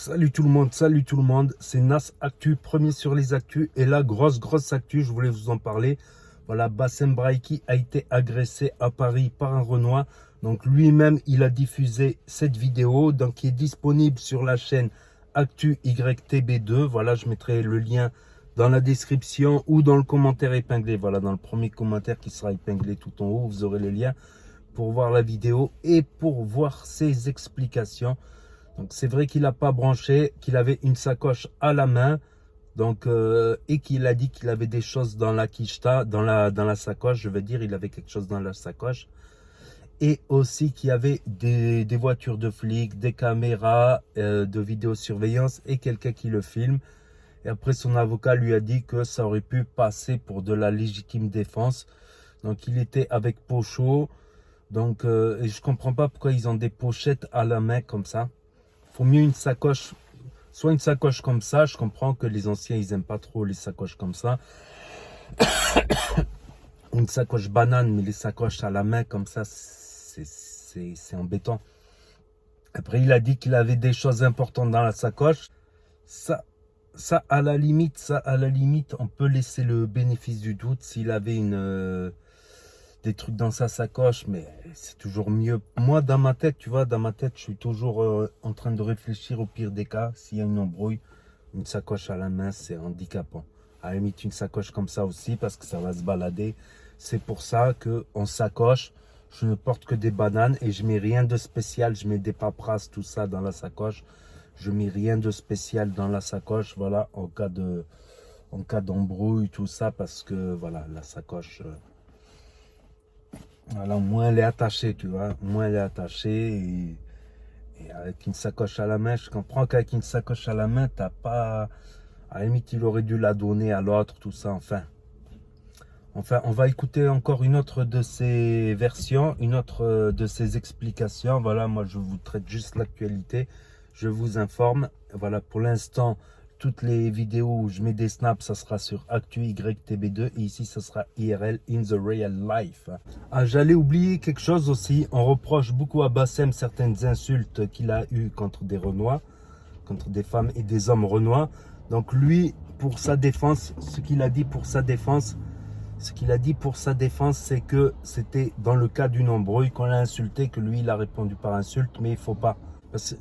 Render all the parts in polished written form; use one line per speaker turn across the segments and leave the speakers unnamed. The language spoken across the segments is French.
Salut tout le monde, c'est Nas Actu, premier sur les actus. Et là, grosse actu, je voulais vous en parler. Voilà, Bassem Braïki a été agressé à Paris par un Renois. Donc lui-même, il a diffusé cette vidéo, donc qui est disponible sur la chaîne Actu YTB2. Voilà, je mettrai le lien dans la description ou dans le commentaire épinglé. Voilà, dans le premier commentaire qui sera épinglé tout en haut, vous aurez le lien pour voir la vidéo et pour voir ses explications. Donc c'est vrai qu'il n'a pas branché, qu'il avait une sacoche à la main, donc et qu'il a dit qu'il avait des choses dans la quicheta, dans la sacoche, je veux dire, il avait quelque chose dans la sacoche. Et aussi qu'il y avait des voitures de flics, des caméras de vidéosurveillance et quelqu'un qui le filme. Et après son avocat lui a dit que ça aurait pu passer pour de la légitime défense. Donc il était avec Pocho. Donc et je comprends pas pourquoi ils ont des pochettes à la main comme ça. Faut mieux une sacoche, soit une sacoche comme ça. Je comprends que les anciens ils aiment pas trop les sacoches comme ça. Une sacoche banane, mais les sacoches à la main comme ça, c'est embêtant. Après il a dit qu'il avait des choses importantes dans la sacoche. Ça à la limite, on peut laisser le bénéfice du doute s'il avait des trucs dans sa sacoche, mais c'est toujours mieux. Moi, dans ma tête, tu vois, dans ma tête, je suis toujours en train de réfléchir au pire des cas. S'il y a une embrouille, une sacoche à la main, c'est handicapant. À la limite, une sacoche comme ça aussi, parce que ça va se balader. C'est pour ça que en sacoche, je ne porte que des bananes et je mets rien de spécial. Je mets des paperasses, tout ça dans la sacoche. Je mets rien de spécial dans la sacoche, voilà, en cas d'embrouille, tout ça, parce que voilà, la sacoche. Voilà, au moins elle est attachée, tu vois. Au moins elle est attachée et avec une sacoche à la main, je comprends qu'avec une sacoche à la main, t'as pas. À la limite, il aurait dû la donner à l'autre, tout ça, enfin. Enfin, on va écouter encore une autre de ces versions, une autre de ces explications. Voilà, moi je vous traite juste l'actualité. Je vous informe. Voilà, pour l'instant, toutes les vidéos où je mets des snaps, ça sera sur Actu YTB2 et ici, ça sera IRL, in the real life. Ah, j'allais oublier quelque chose aussi. On reproche beaucoup à Bassem certaines insultes qu'il a eues contre des Renois, contre des femmes et des hommes Renois. Donc lui, pour sa défense, ce qu'il a dit pour sa défense, c'est que c'était dans le cas d'une embrouille qu'on l'a insulté, que lui, il a répondu par insulte, mais il faut pas.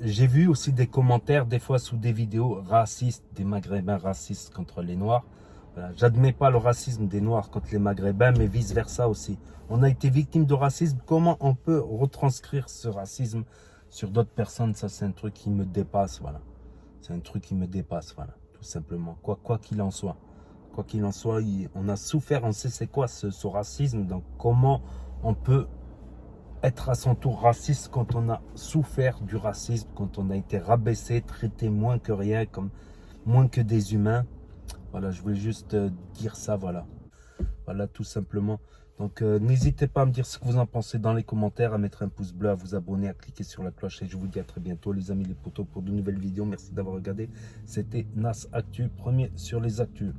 J'ai vu aussi des commentaires, des fois sous des vidéos racistes, des Maghrébins racistes contre les Noirs. Voilà. J'admets pas le racisme des Noirs contre les Maghrébins, mais vice-versa aussi. On a été victime de racisme. Comment on peut retranscrire ce racisme sur d'autres personnes? Ça, c'est un truc qui me dépasse, voilà. C'est un truc qui me dépasse, voilà, tout simplement. Quoi qu'il en soit. Quoi qu'il en soit, on a souffert, on sait c'est quoi ce racisme. Donc comment on peut être à son tour raciste quand on a souffert du racisme, quand on a été rabaissé, traité moins que rien, comme moins que des humains. Voilà, je voulais juste dire ça, voilà. Voilà, tout simplement. Donc, n'hésitez pas à me dire ce que vous en pensez dans les commentaires, à mettre un pouce bleu, à vous abonner, à cliquer sur la cloche. Et je vous dis à très bientôt, les amis, les potos, pour de nouvelles vidéos. Merci d'avoir regardé. C'était Nas Actu, premier sur les actus.